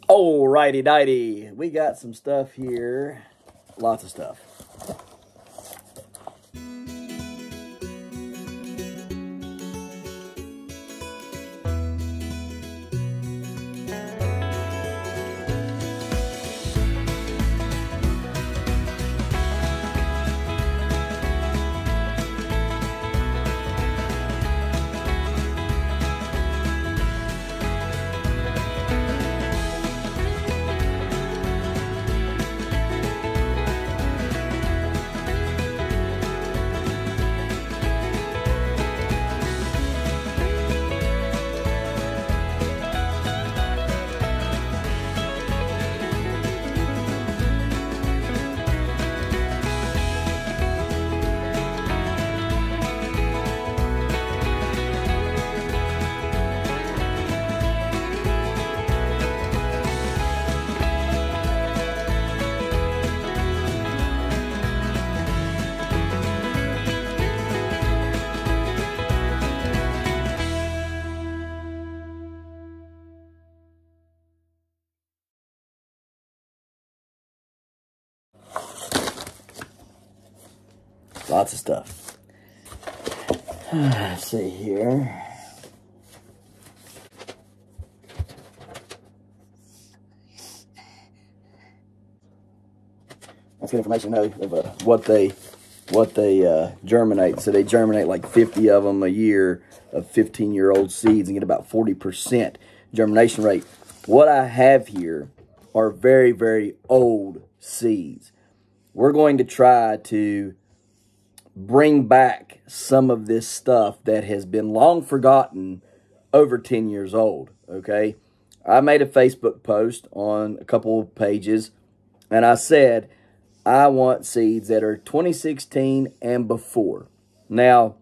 Alrighty dighty, we got some stuff here, lots of stuff. Lots of stuff. Let's see here. That's good information to know of what they germinate. So they germinate like 50 of them a year of 15-year-old seeds and get about 40% germination rate. What I have here are very, very old seeds. We're going to try to bring back some of this stuff that has been long forgotten, over 10 years old, okay? I made a Facebook post on a couple of pages, and I said, I want seeds that are 2016 and before. Now,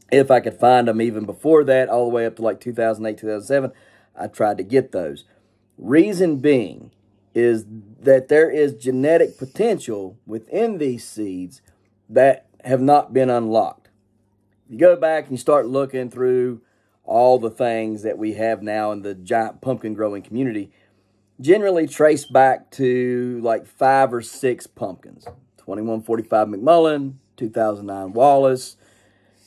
if I could find them even before that, all the way up to like 2008, 2007, I tried to get those. Reason being is that there is genetic potential within these seeds that have not been unlocked. You go back and you start looking through all the things that we have now in the giant pumpkin growing community, generally trace back to like 5 or 6 pumpkins. 2145 McMullen, 2009 Wallace,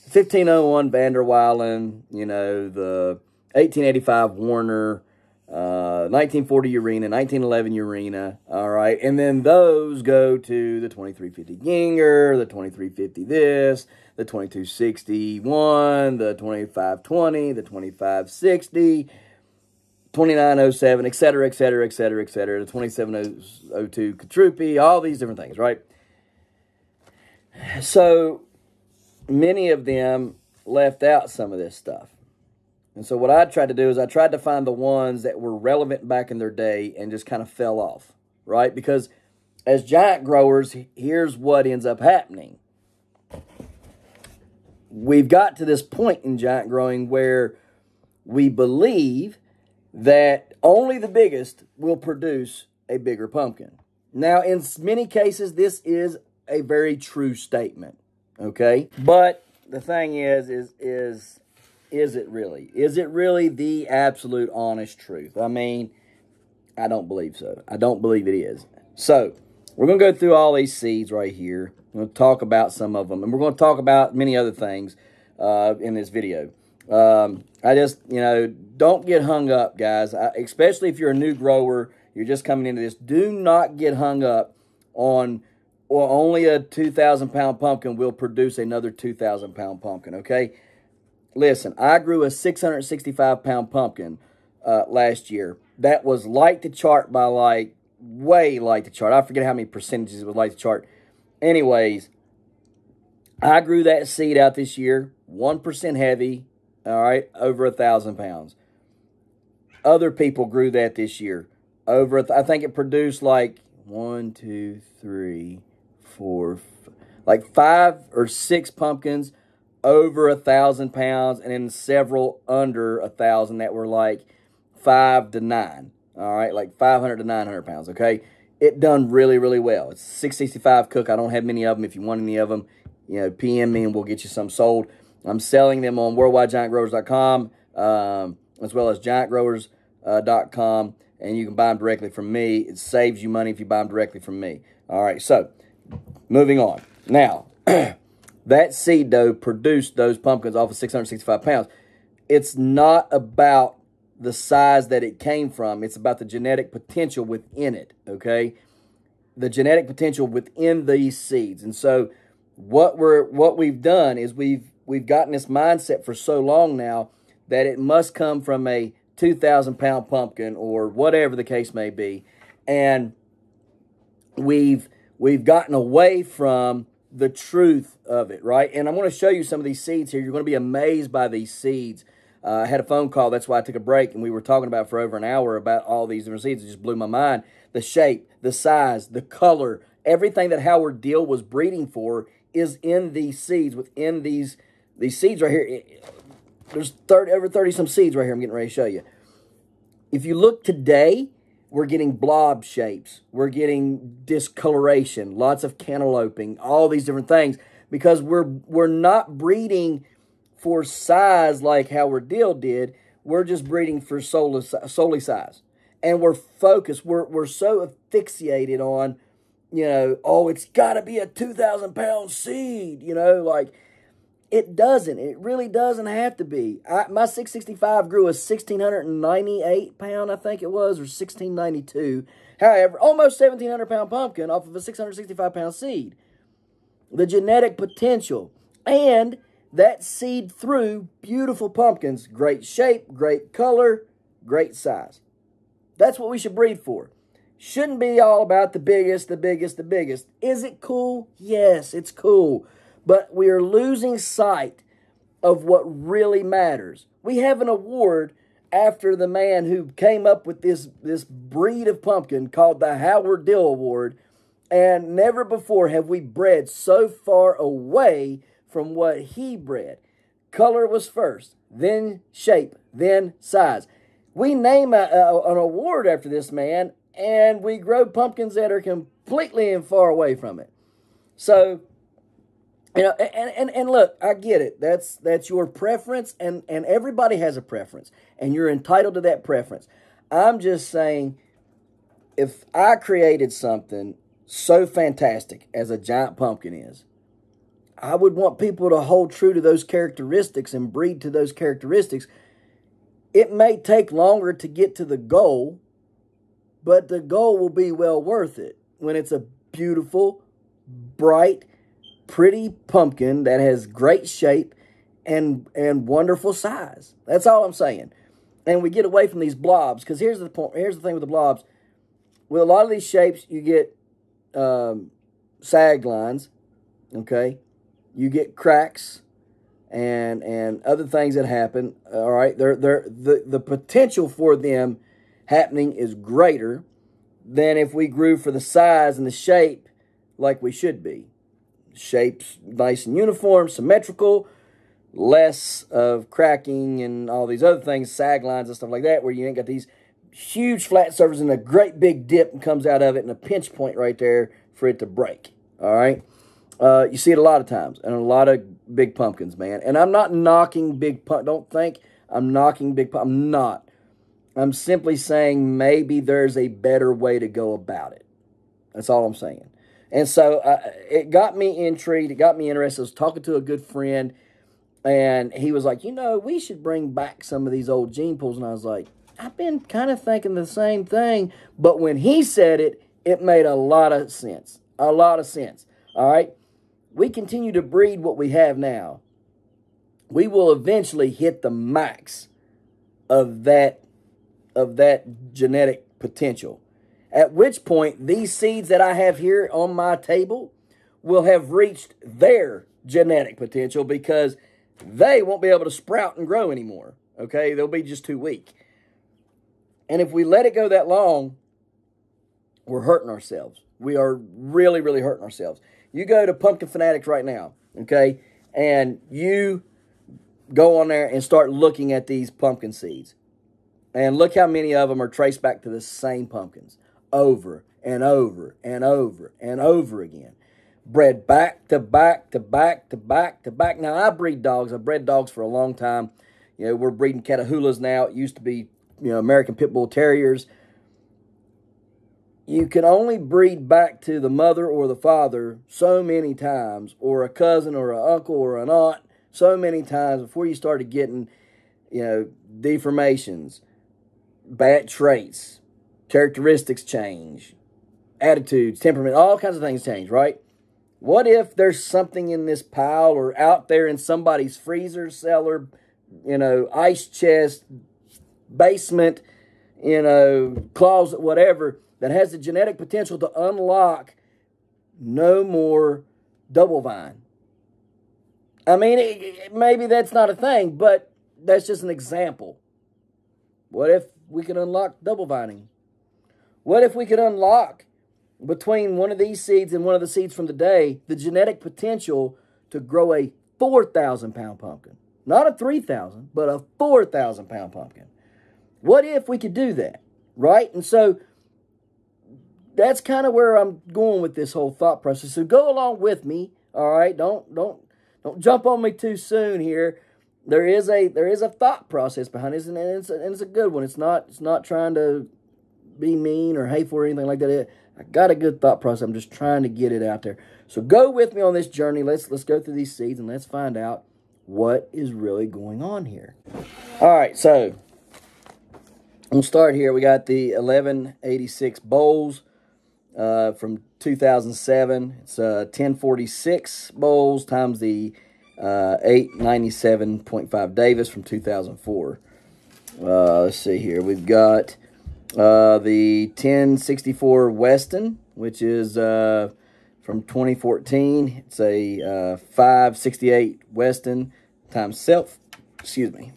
1501 Vanderweilen, you know, the 1885 Warner, 1940 Urena, 1911 Urena, all right? And then those go to the 2350 Ginger, the 2350 this, the 2261, the 2520, the 2560, 2907, et cetera, et cetera, et cetera, et cetera, the 2702 Katrupi, all these different things, right? So many of them left out some of this stuff. And so what I tried to do is I tried to find the ones that were relevant back in their day and just kind of fell off, right? Because as giant growers, here's what ends up happening. We've got to this point in giant growing where we believe that only the biggest will produce a bigger pumpkin. Now, in many cases, this is a very true statement, okay? But the thing is it really? Is it really the absolute honest truth? I mean, I don't believe so. I don't believe it is. So, we're going to go through all these seeds right here. We're going to talk about some of them. And we're going to talk about many other things in this video. I just, you know, don't get hung up, guys. Especially if you're a new grower, you're just coming into this. Do not get hung up on, well, only a 2,000-pound pumpkin will produce another 2,000-pound pumpkin, okay? Listen, I grew a 665-pound pumpkin last year. That was light to chart by like, way light to chart. I forget how many percentages it was light to chart. Anyways, I grew that seed out this year, 1% heavy, all right, over 1,000 pounds. Other people grew that this year. I think it produced like 1, 2, 3, 4, like 5 or 6 pumpkins over 1,000 pounds, and then several under 1,000 that were like 5 to 9. All right, like 500 to 900 pounds. Okay, it done really, really well. It's 665 cook. I don't have many of them. If you want any of them, you know, PM me and we'll get you some sold. I'm selling them on worldwidegiantgrowers.com as well as giantgrowers.com. and you can buy them directly from me. It saves you money if you buy them directly from me. All right, so moving on. Now, that seed dough produced those pumpkins off of 665 pounds. It's not about the size that it came from. It's about the genetic potential within it, okay? The genetic potential within these seeds. And so what we've done is we've gotten this mindset for so long now that it must come from a 2,000-pound pumpkin or whatever the case may be. And we've gotten away from the truth of it, right? And I'm going to show you some of these seeds here. You're going to be amazed by these seeds. I had a phone call. That's why I took a break, and we were talking about for over an hour about all these different seeds. It just blew my mind. The shape, the size, the color, everything that Howard Deal was breeding for is in these seeds. Within these seeds right here, there's over 30-some seeds right here I'm getting ready to show you. If you look today, we're getting blob shapes. We're getting discoloration, lots of cantalouping, all these different things, because we're not breeding for size like Howard Deal did. We're just breeding for solely size. And we're focused. We're so asphyxiated on, you know, oh, it's got to be a 2,000-pound seed, you know, like it doesn't. It really doesn't have to be. My 665 grew a 1,698 pound, I think it was, or 1,692. However, almost 1,700-pound pumpkin off of a 665-pound seed. The genetic potential and that seed threw beautiful pumpkins. Great shape, great color, great size. That's what we should breed for. Shouldn't be all about the biggest, the biggest, the biggest. Is it cool? Yes, it's cool. But we are losing sight of what really matters. We have an award after the man who came up with this breed of pumpkin called the Howard Deal Award. And never before have we bred so far away from what he bred. Color was first, then shape, then size. We name an award after this man, and we grow pumpkins that are completely and far away from it. So, you know, and look, I get it. That's your preference, and everybody has a preference, and you're entitled to that preference. I'm just saying, if I created something so fantastic as a giant pumpkin is, I would want people to hold true to those characteristics and breed to those characteristics. It may take longer to get to the goal, but the goal will be well worth it when it's a beautiful, bright, pretty pumpkin that has great shape and wonderful size. That's all I'm saying. And we get away from these blobs, because here's the point. Here's the thing with the blobs. With a lot of these shapes, you get sag lines, okay? You get cracks and other things that happen. All right, the potential for them happening is greater than if we grew for the size and the shape like we should be. Shapes nice and uniform, symmetrical, less of cracking and all these other things, sag lines and stuff like that, where you ain't got these huge flat surfaces and a great big dip and comes out of it and a pinch point right there for it to break. All right. You see it a lot of times, and a lot of big pumpkins, man. And I'm not knocking big pumpkins. Don't think I'm knocking big pumpkins. I'm not. I'm simply saying maybe there's a better way to go about it. That's all I'm saying. And so it got me intrigued. It got me interested. I was talking to a good friend, and he was like, you know, we should bring back some of these old gene pools. And I was like, I've been kind of thinking the same thing. But when he said it, it made a lot of sense. A lot of sense. All right? We continue to breed what we have now. We will eventually hit the max of that genetic potential. At which point, these seeds that I have here on my table will have reached their genetic potential, because they won't be able to sprout and grow anymore. Okay? They'll be just too weak. And if we let it go that long, we're hurting ourselves. We are really, really hurting ourselves. You go to Pumpkin Fanatics right now, okay, and you go on there and start looking at these pumpkin seeds. And look how many of them are traced back to the same pumpkins over and over and over and over again. Bred back to back to back to back to back. Now, I breed dogs. I've bred dogs for a long time. You know, we're breeding Catahoulas now. It used to be, you know, American Pit Bull Terriers. you can only breed back to the mother or the father so many times, or a cousin or an uncle or an aunt so many times before you started getting, deformations, bad traits, characteristics change, attitudes, temperament, all kinds of things change, right? What if there's something in this pile or out there in somebody's freezer, cellar, ice chest, basement, closet, whatever, that has the genetic potential to unlock no more double vine? I mean, maybe that's not a thing, but that's just an example. What if we could unlock double vining? What if we could unlock, between one of these seeds and one of the seeds from today, the genetic potential to grow a 4,000-pound pumpkin? Not a 3,000, but a 4,000-pound pumpkin. What if we could do that, right? And so that's kind of where I'm going with this whole thought process. So go along with me, all right? Don't jump on me too soon here. There is a thought process behind this, and it's a good one. It's not trying to be mean or hateful or anything like that. I got a good thought process. I'm just trying to get it out there. So go with me on this journey. Let's go through these seeds and let's find out what is really going on here. All right, so we'll start here. We got the 1186 bowls from 2007. It's 1046 bowls times the 897.5 Davis from 2004. Let's see here. We've got the 1064 Weston, which is from 2014. It's a 568 Weston times self. Excuse me.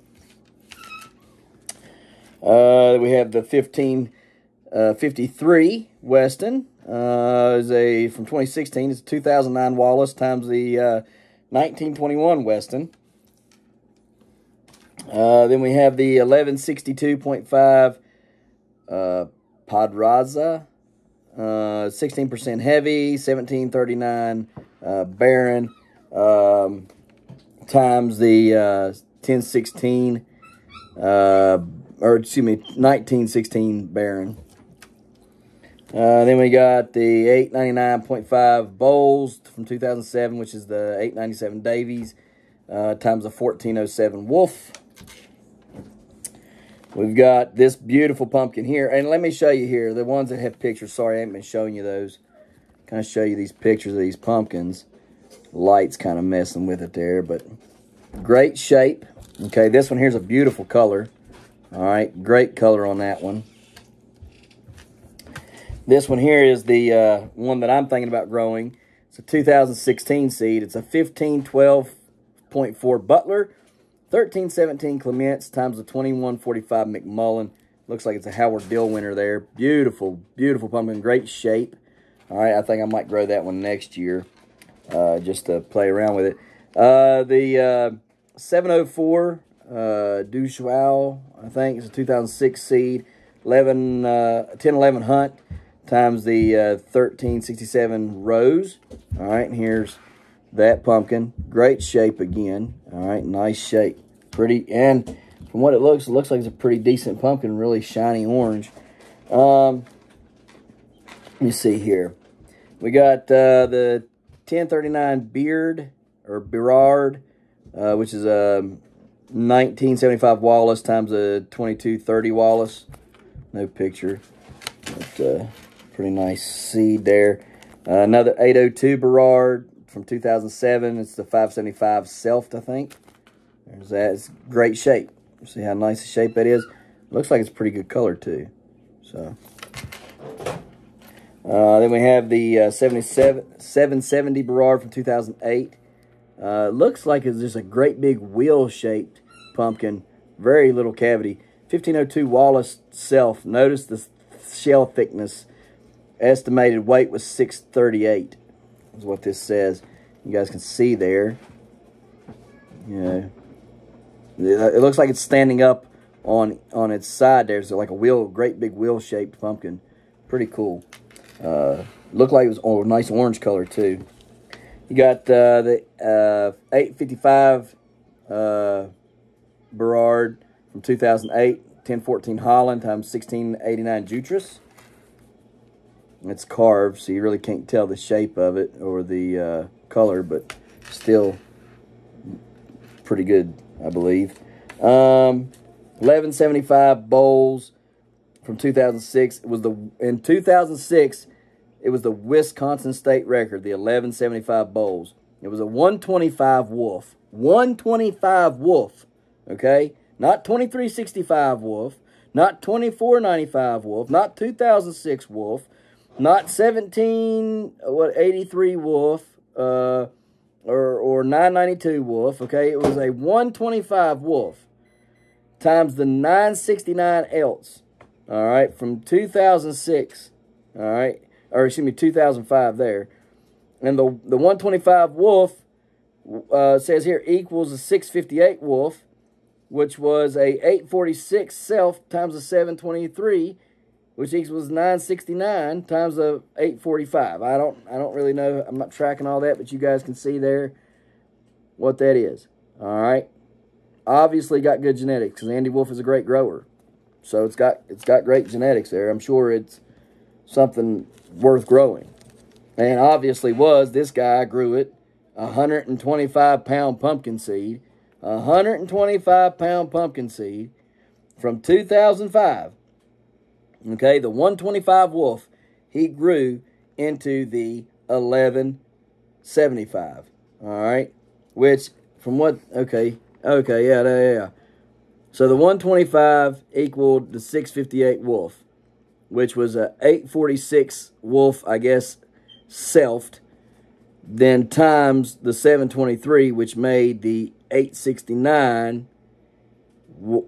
We have the 1553 Weston. Is from 2016. It's a 2009 Wallace times the 1921 Weston. Then we have the 1162.5 Padraza, 16% heavy, 1739 barren, times the 1016, or excuse me, 1916 barren. Then we got the 899.5 Bowls from 2007, which is the 897 Davies, times the 1407 Wolf. We've got this beautiful pumpkin here. And let me show you here, the ones that have pictures. Sorry, I haven't been showing you those. Kind of show you these pictures of these pumpkins. Light's kind of messing with it there, but great shape. Okay, this one here's a beautiful color. All right, great color on that one. This one here is the one that I'm thinking about growing. It's a 2016 seed. It's a 1512.4 Butler, 1317 Clements times the 2145 McMullen. Looks like it's a Howard Dill winner there. Beautiful, beautiful pumpkin. Great shape. All right, I think I might grow that one next year just to play around with it. The 704 Duchoual, I think, is a 2006 seed. 1011 Hunt times the 1367 Rose. All right, and here's that pumpkin. Great shape again. All right, nice shape. Pretty, and from what it looks like it's a pretty decent pumpkin. Really shiny orange. Let me see here. We got the 1039 Beard, or Berard, which is a 1975 Wallace times a 2230 Wallace. No picture. But, pretty nice seed there. Another 802 Berard from 2007. It's the 575 Selft, I think. There's that. It's great shape. See how nice the shape that is? Looks like it's pretty good color too. So then we have the 770 Berard from 2008. Looks like it's just a great big wheel-shaped pumpkin. Very little cavity. 1502 Wallace Self. Notice the shell thickness. Estimated weight was 638. Is what this says. You guys can see there. It looks like it's standing up on its side there. So like a wheel, great big wheel-shaped pumpkin. Pretty cool. Looked like it was a nice orange color too. You got the 855 Berard from 2008, 1014 Holland times 1689 Jutras. It's carved, so you really can't tell the shape of it or the color, but still pretty good, I believe. 1175 bowls from 2006. In 2006, it was the Wisconsin state record, the 1175 bowls. It was a 125 wolf. 125 wolf, okay? Not 2365 wolf, not 2495 wolf, not 2006 wolf, not 1783 wolf, or 992 wolf, okay? It was a 125 wolf times the 969 else, all right, from 2006, all right, or excuse me, 2005 there. And the 125 wolf says here equals a 658 wolf, which was a 846 self times a 723, which equals 969 times a 845. I don't really know. I'm not tracking all that, but you guys can see there what that is. All right. Obviously got good genetics because Andy Wolf is a great grower. So it's got great genetics there. I'm sure it's something worth growing. And obviously this guy grew it 125-pound pumpkin seed. 125-pound pumpkin seed from 2005. Okay, the 125 wolf, he grew into the 1175. All right, which from what? Okay, yeah. So the 125 equaled the 658 wolf, which was a 846 wolf, I guess, selfed. Then times the 723, which made the 869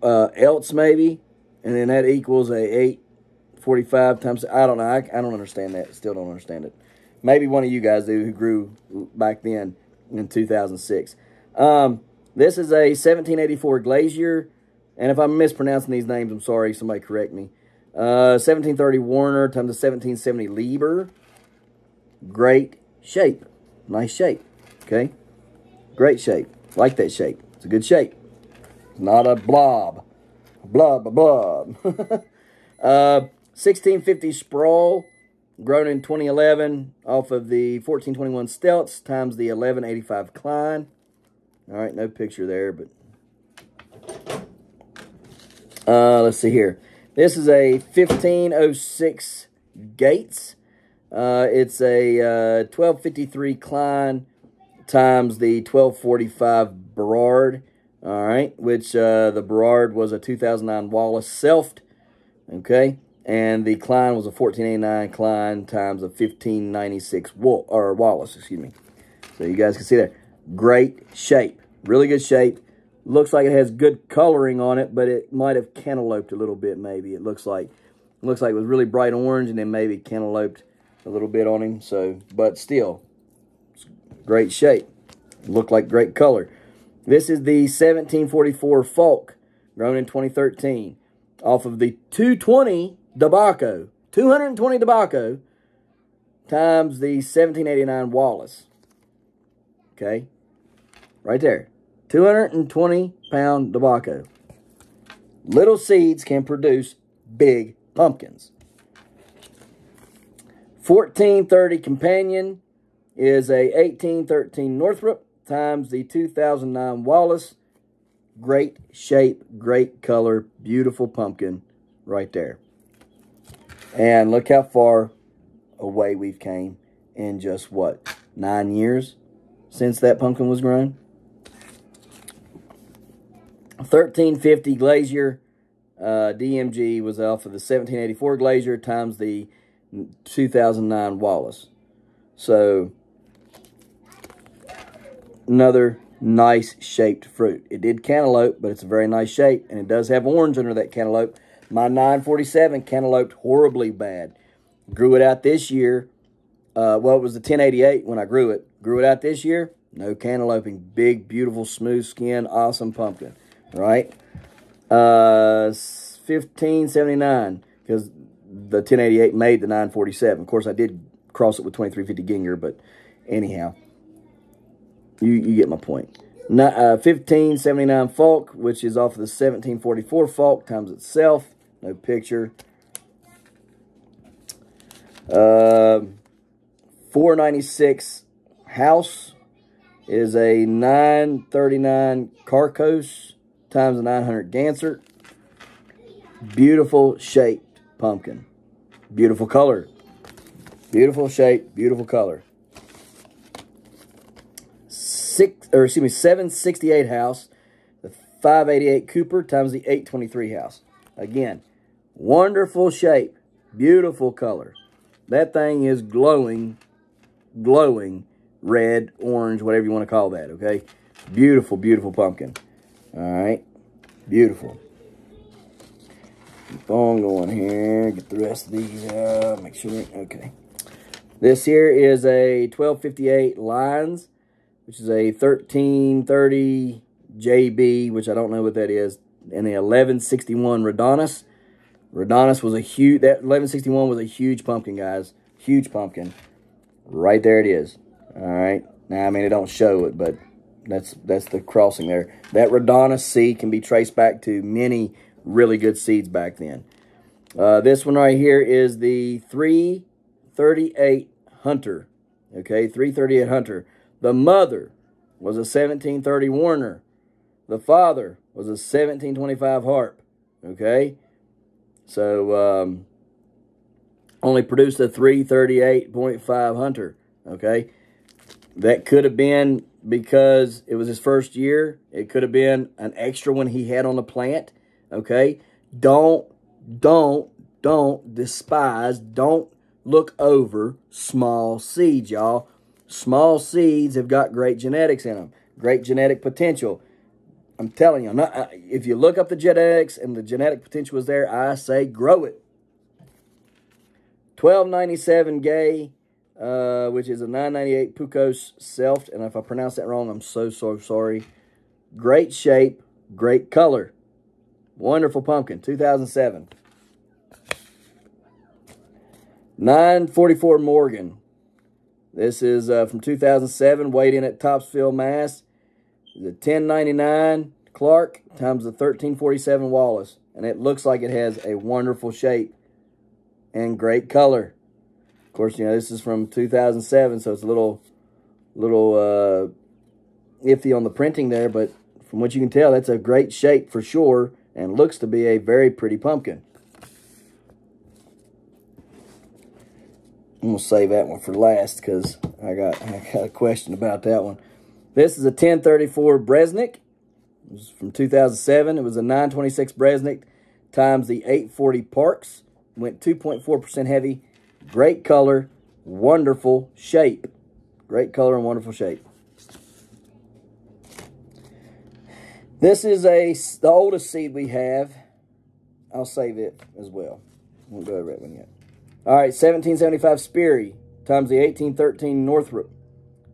else maybe, and then that equals a 845 times. I don't know. I don't understand that. Still don't understand it. Maybe one of you guys do who grew back then in 2006. This is a 1784 Glacier, and if I'm mispronouncing these names, I'm sorry. Somebody correct me. 1730 Warner times the 1770 Lieber. Great shape. Nice shape. Okay? Great shape. Like that shape. It's a good shape. Not a blob. Blob. 1650 Sprawl, grown in 2011 off of the 1421 Stelts times the 1185 Klein. All right, no picture there, but let's see here. This is a 1506 Gates. It's a 1253 Klein times the 1245 Berard, all right, which the Berard was a 2009 Wallace selfed, okay, and the Klein was a 1489 Klein times a 1596 Wallace, excuse me. So you guys can see there. Great shape, really good shape. Looks like it has good coloring on it, but it might have cantalouped a little bit. Maybe it looks like it was really bright orange, and then maybe cantalouped a little bit on him. So, but still, it's great shape. Looked like great color. This is the 1744 Falk, grown in 2013, off of the 220 Debaco. 220 Debaco times the 1789 Wallace. Okay, right there. 220-pound Debaco. Little seeds can produce big pumpkins. 1430 Companion is a 1813 Northrop times the 2009 Wallace. Great shape, great color, beautiful pumpkin right there. And look how far away we've came in just, what, 9 years since that pumpkin was grown? 1350 Glacier DMG was off of the 1784 Glacier times the 2009 Wallace. So, another nice shaped fruit. It did cantaloupe, but it's a very nice shape, and it does have orange under that cantaloupe. My 947 cantalouped horribly bad. Grew it out this year. Well, it was the 1088 when I grew it. Grew it out this year. No cantalouping. Big, beautiful, smooth skin, awesome pumpkin. Right? 1579, because the 1088 made the 947. Of course, I did cross it with 2350 Ginger, but anyhow, you get my point. 1579 Falk, which is off of the 1744 Falk times itself. No picture. $4.96 house is a $9.39 Carcos times a 900 Gansert. Beautiful shaped pumpkin. Beautiful color. Beautiful shape, beautiful color. 768 house, the 588 Cooper times the 823 house. Again, wonderful shape, beautiful color. That thing is glowing red, orange, whatever you want to call that, okay? Beautiful, beautiful pumpkin. All right, beautiful. Keep on going here, get the rest of these out, make sure, okay. This here is a 1258 Lions, which is a 1330 JB, which I don't know what that is, and the 1161 Redonis. Redonis was a huge, that 1161 was a huge pumpkin, guys. Huge pumpkin. Right there it is. All right. Now, I mean, it don't show it, but that's the crossing there. That Redonis seed can be traced back to many really good seeds back then. This one right here is the 338 Hunter. Okay, 338 Hunter. The mother was a 1730 Warner. The father was a 1725 Harp. Okay, so only produced a 338.5 Hunter. Okay, that could have been because it was his first year. It could have been an extra one he had on the plant. Okay, don't despise, don't look over small seeds, y'all. Small seeds have got great genetics in them, great genetic potential. I'm telling you, if you look up the genetics and the genetic potential is there, I say grow it. 1297 Gay, which is a 998 Pucos Self, and if I pronounce that wrong, I'm so sorry. Great shape, great color. Wonderful pumpkin, 2007. 944 Morgan. This is from 2007, weighed in at Topsville, Mass. The 1099 Clark times the 1347 Wallace. And it looks like it has a wonderful shape and great color. Of course, you know, this is from 2007, so it's a little iffy on the printing there, but from what you can tell, that's a great shape for sure and looks to be a very pretty pumpkin. I'm going to save that one for last because I got a question about that one. This is a 1034 Bresnik. It was from 2007. It was a 926 Bresnik times the 840 Parks. Went 2.4% heavy. Great color. Wonderful shape. Great color and wonderful shape. This is the oldest seed we have. I'll save it as well. Won't go over that one yet. All right, 1775 Sperry times the 1813 Northrop.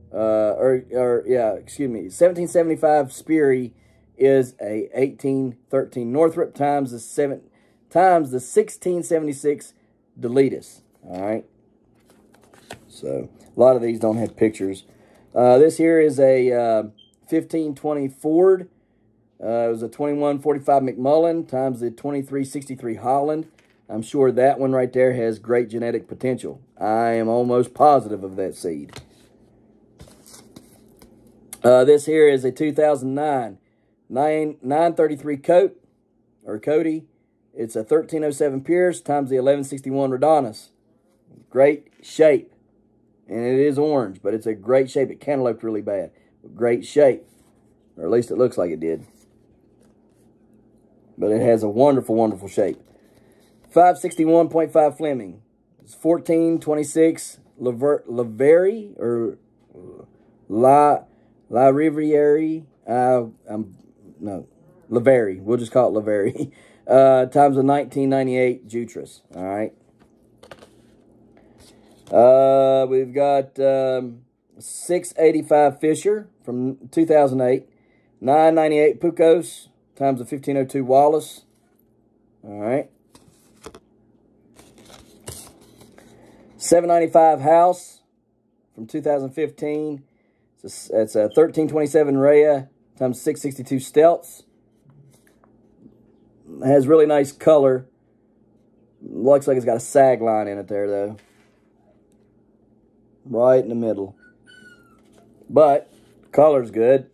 1775 Sperry is a 1813 Northrop times the 1676 Deletus. All right. So a lot of these don't have pictures. This here is a 1520 Ford. It was a 2145 McMullen times the 2363 Holland. I'm sure that one right there has great genetic potential. I am almost positive of that seed. This here is a 2009 933 Cody. It's a 1307 Pierce times the 1161 Redonis. Great shape. And it is orange, but it's a great shape. It cantalouped really bad. Great shape. Or at least it looks like it did. But it has a wonderful, wonderful shape. 561.5 Fleming. It's 1426 Laverie or La Riviere. No, Laverie. We'll just call it Laverie. Times a 1998 Jutras. All right. We've got 685 Fisher from 2008. 998 Pucos times a 1502 Wallace. All right. 795 House from 2015. It's a 1327 Rhea times 662 Stelts. It has really nice color. Looks like it's got a sag line in it there, though. right in the middle. But color's good,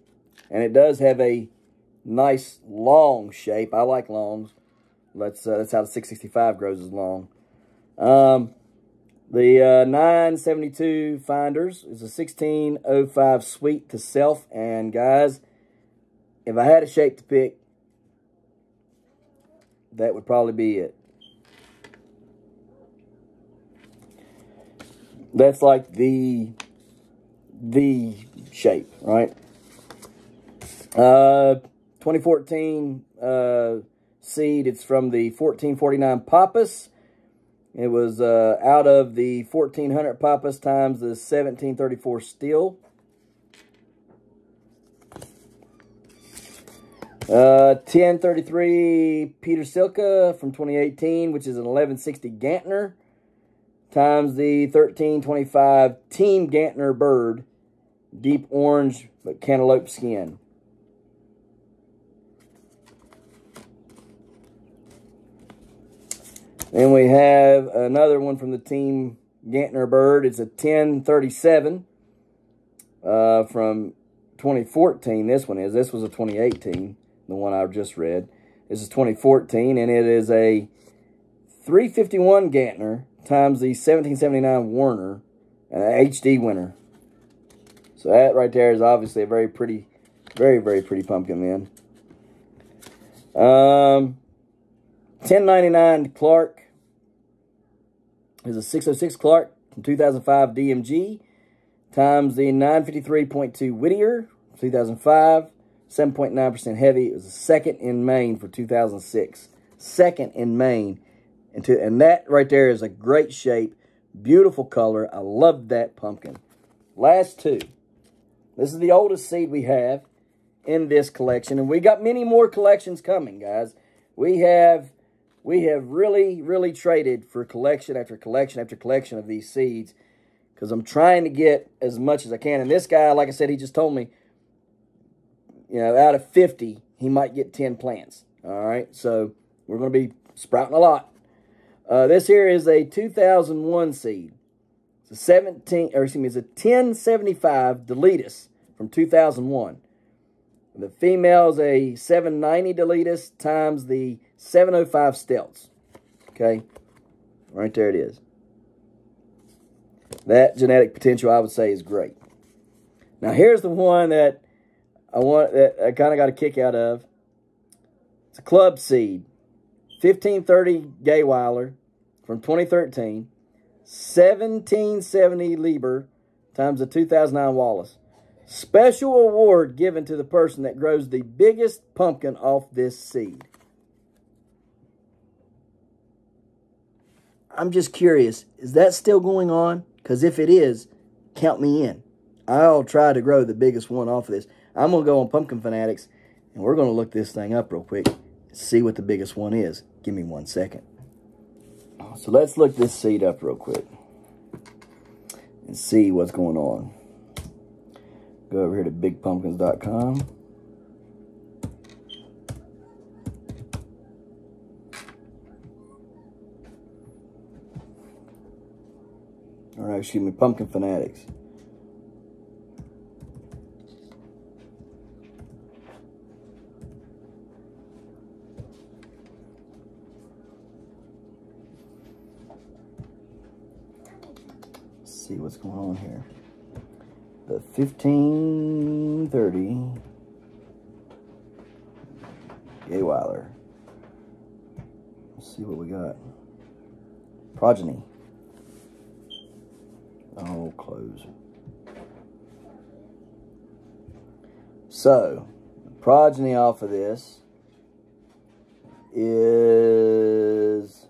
and it does have a nice long shape. I like longs. That's how the 665 grows, is long. The 972 Finders is a 1605 sweet to self. And guys, if I had a shape to pick, that would probably be it. That's like the shape, right? 2014 seed. It's from the 1449 Papas. It was out of the 1400 Papas times the 1734 steel. 1033 Peter Silka from 2018, which is an 1160 Gantner, times the 1325 Team Gantner Bird, deep orange but cantaloupe skin. Then we have another one from the Team Gantner Bird. It's a 1037 from 2014. This one is. This was a 2018, the one I just read. This is 2014, and it is a 351 Gantner times the 1779 Warner, HD winner. So that right there is obviously a very pretty, very pretty pumpkin, man. 1099 Clark is a 606 Clark from 2005 DMG times the 953.2 Whittier 2005, 7.9% heavy. It was a second in Maine for 2006. Second in Maine. And that right there is a great shape, beautiful color. I love that pumpkin. Last two. This is the oldest seed we have in this collection, and we got many more collections coming, guys. We have really traded for collection after collection after collection of these seeds, because I'm trying to get as much as I can. And this guy, like I said, he just told me, you know, out of 50, he might get 10 plants. All right, so we're going to be sprouting a lot. This here is a 2001 seed. It's a it's a 1075 Deletus from 2001. The female is a 790 Deletus times the 705 Stelts. Okay, right there it is. That genetic potential, I would say, is great. Now here's the one that I kind of got a kick out of. It's a club seed, 1530 Gayweiler from 2013, 1770 Lieber times the 2009 Wallace. Special award given to the person that grows the biggest pumpkin off this seed. I'm just curious, is that still going on? Because if it is, count me in. I'll try to grow the biggest one off of this. I'm going to go on Pumpkin Fanatics, and we're going to look this thing up real quick and see what the biggest one is. Give me 1 second. So let's look this seed up real quick and see what's going on. Go over here to bigpumpkins.com. All right, excuse me, Pumpkin Fanatics. Let's see what's going on here. The 1530 Gayweiler. Let's see what we got. Progeny. Oh, close. So, the progeny off of this is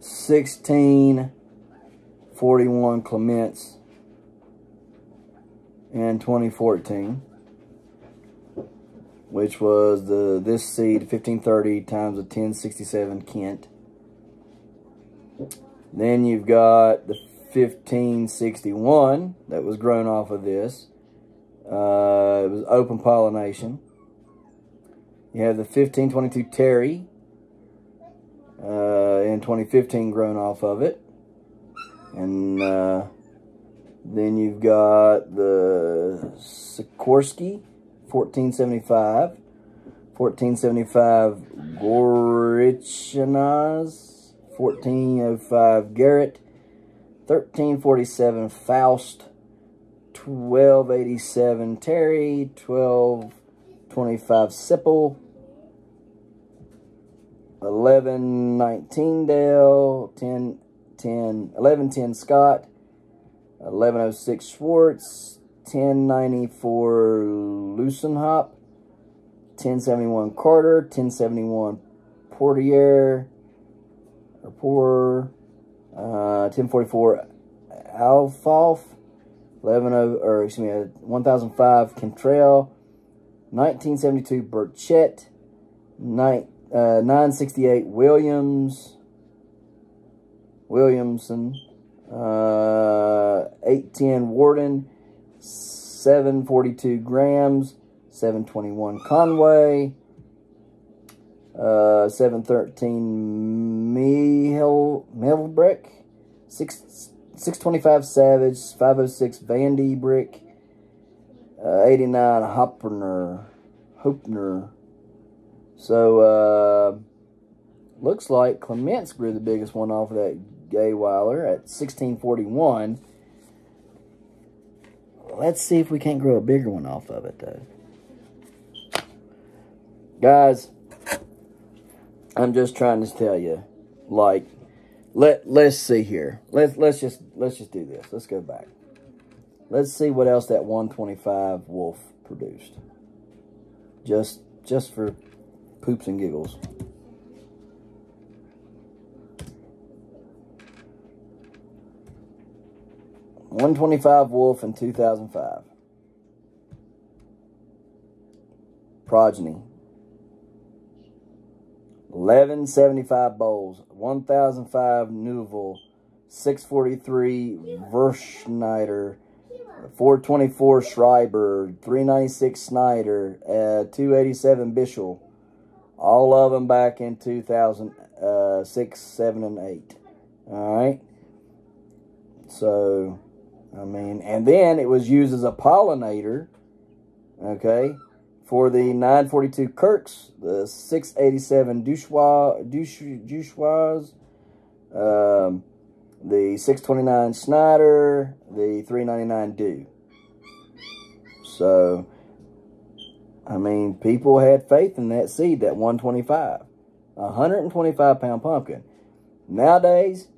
$16.41 Clements in 2014, which was this seed 1530 times a 1067 Kent. Then you've got the 1561 that was grown off of this. It was open pollination. You have the 1522 Terry in 2015 grown off of it. And then you've got the Sikorsky 1475. 1475 Gorichinaz. 1405 Garrett. 1347 Faust. 1287 Terry. 1225 Sipple. 1119 Dale. 1110 Scott. 1106 Schwartz. 1094 Lucenhop. 1071 Carter. 1071 Portier. Or Poor. 1044 Alfalf. 1005 Cantrell. 1972 Burchett. 968 Williamson. 810 Warden. 742 Grams. 721 Conway. 713 Millbrick. 625 Savage. 506 Vandy Brick. 89 Hopner. So, looks like Clements grew the biggest one off of that Gayweiler at 1641. Let's see if we can't grow a bigger one off of it, though. Guys, I'm just trying to tell you, like, let's see here. Let's just do this. Let's go back. Let's see what else that 125 Wolf produced. Just for poops and giggles. .125 Wolf in 2005. Progeny. 1175 Bowles. 1005 Neuville. 643 Verschneider. 424 Schreiber. 396 Snyder. 287 Bischel. All of them back in 2006, 7, and 8. All right. So, I mean, and then it was used as a pollinator, okay, for the 942 Kirks, the 687 Duchois, the 629 Snyder, the 399 Dew. So, I mean, people had faith in that seed, that 125. 125-pound pumpkin. Nowadays,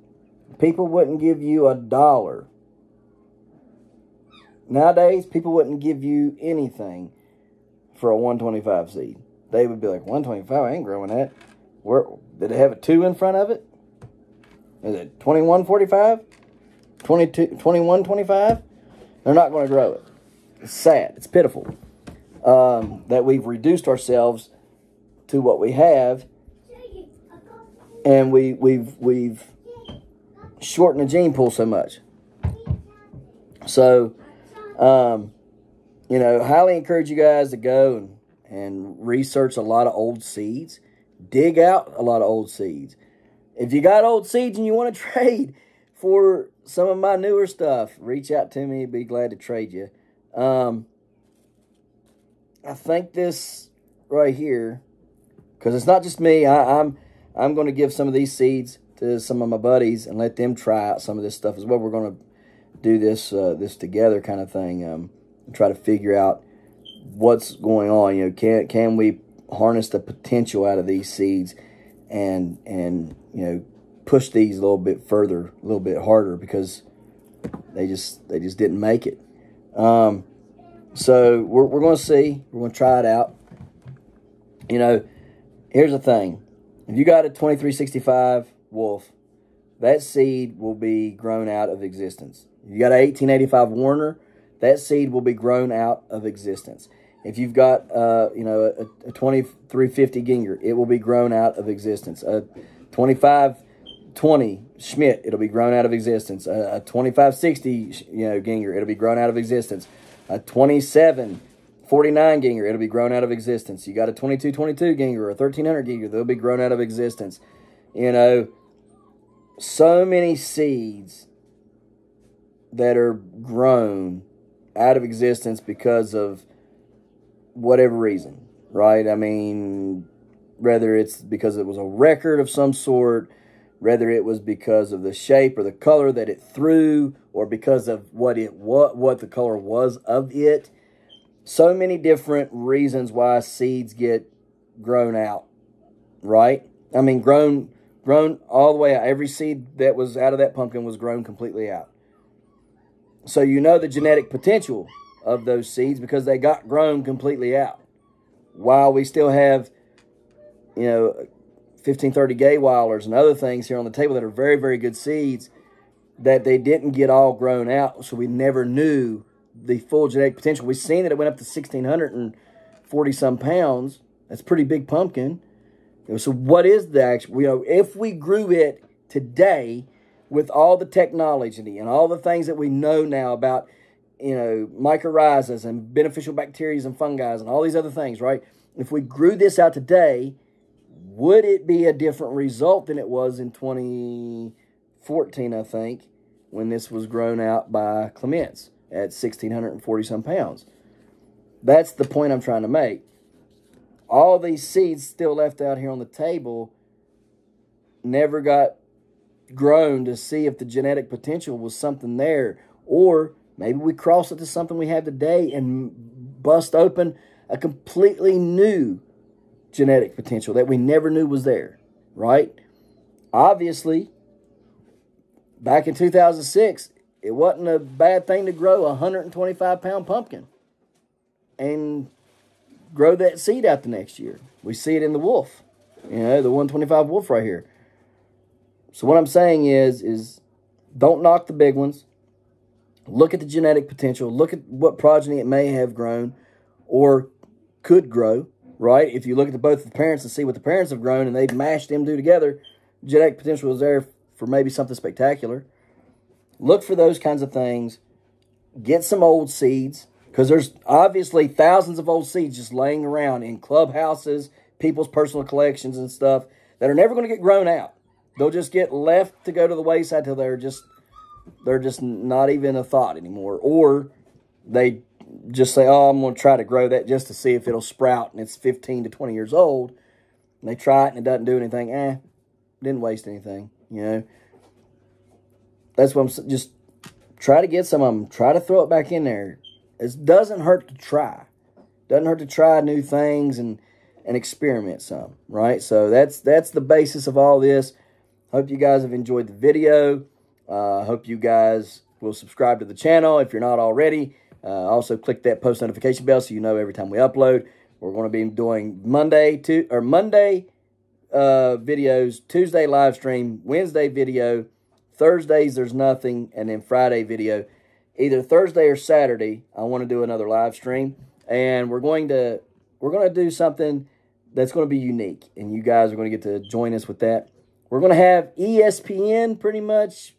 people wouldn't give you $1. Nowadays, people wouldn't give you anything for a 125 seed. They would be like, 125, I ain't growing that. Did it have a 2 in front of it? Is it 2145? 2125? They're not going to grow it. It's sad. It's pitiful that we've reduced ourselves to what we have, and we've shortened the gene pool so much. So, you know, highly encourage you guys to go and research a lot of old seeds. Dig out a lot of old seeds. If you got old seeds and you want to trade for some of my newer stuff, reach out to me. Be glad to trade you. I think this right here, because it's not just me. I'm going to give some of these seeds to some of my buddies and let them try out some of this stuff as well. We're going to do this this together kind of thing, and try to figure out what's going on. You know, can we harness the potential out of these seeds and you know, push these a little bit further, a little bit harder, because they just didn't make it. So we're going to see. We're going to try it out. You know, here's the thing. If you got a 2365 Wolf, that seed will be grown out of existence. If you got an 1885 Warner, that seed will be grown out of existence. If you've got, you know, a 2350 Ginger, it will be grown out of existence. A 2520 Schmidt, it'll be grown out of existence. A 2560, you know, Ginger, it'll be grown out of existence. A 27 49 ginger, it'll be grown out of existence. You got a 2222 ginger or a 1300 ginger, they'll be grown out of existence. You know, so many seeds that are grown out of existence because of whatever reason, right? I mean, whether it's because it was a record of some sort, whether it was because of the shape or the color that it threw, or because of what the color was of it. So many different reasons why seeds get grown out, right? I mean, grown all the way out. Every seed that was out of that pumpkin was grown completely out. So you know the genetic potential of those seeds because they got grown completely out. While we still have, you know, 1530 gay wilders and other things here on the table that are very, very good seeds that they didn't get all grown out, so we never knew the full genetic potential. We've seen that it went up to 1,640 some pounds. That's a pretty big pumpkin. So what is the actual, you know, if we grew it today with all the technology and all the things that we know now about, you know, mycorrhizas and beneficial bacteria and fungi and all these other things, right? If we grew this out today, would it be a different result than it was in 2014, I think, when this was grown out by Clements at 1,640 some pounds? That's the point I'm trying to make. All these seeds still left out here on the table never got grown to see if the genetic potential was something there. Or maybe we cross it to something we have today and bust open a completely new genetic potential that we never knew was there, right? Obviously, back in 2006, it wasn't a bad thing to grow a 125-pound pumpkin and grow that seed out the next year. We see it in the wolf, you know, the 125 wolf right here. So what I'm saying is don't knock the big ones. Look at the genetic potential. Look at what progeny it may have grown or could grow, right? If you look at both the parents and see what the parents have grown and they've mashed them two together, genetic potential is there for maybe something spectacular. Look for those kinds of things. Get some old seeds, because there's obviously thousands of old seeds just laying around in clubhouses, people's personal collections and stuff that are never going to get grown out. They'll just get left to go to the wayside till they're just not even a thought anymore. Or they just say, oh, I'm going to try to grow that just to see if it'll sprout, and it's 15 to 20 years old. And they try it and it doesn't do anything. Didn't waste anything, you know. That's what I'm saying. Just try to get some of them. Try to throw it back in there. It doesn't hurt to try. Doesn't hurt to try new things and experiment some, right? So that's the basis of all this. Hope you guys have enjoyed the video. Hope you guys will subscribe to the channel if you're not already. Also click that post notification bell so you know every time we upload. We're going to be doing Monday videos, Tuesday live stream, Wednesday video, Thursdays there's nothing, and then Friday video. Either Thursday or Saturday, I want to do another live stream, and we're going to do something that's going to be unique, and you guys are going to get to join us with that. We're going to have ESPN pretty much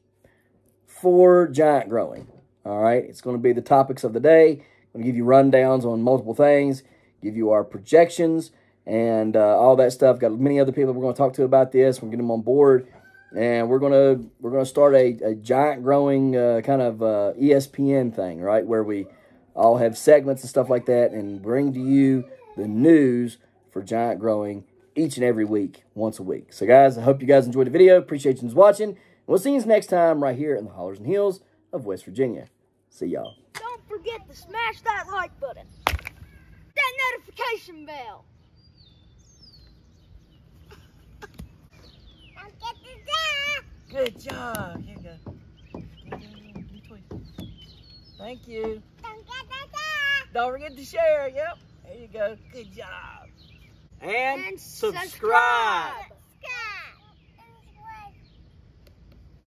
for giant growing. All right, it's going to be the topics of the day. I'm going to give you rundowns on multiple things, give you our projections, and all that stuff. Got many other people we're going to talk to about this. We're getting them on board, and we're gonna start a giant growing kind of ESPN thing, right, where we all have segments and stuff like that, and bring to you the news for giant growing each and every week, once a week. So, guys, I hope you guys enjoyed the video. Appreciate you watching. And we'll see you next time right here in the hollers and hills of West Virginia. See y'all. Don't forget to smash that like button, that notification bell. Good job. Here you go. Thank you. Don't forget to share. Yep. There you go. Good job. And subscribe.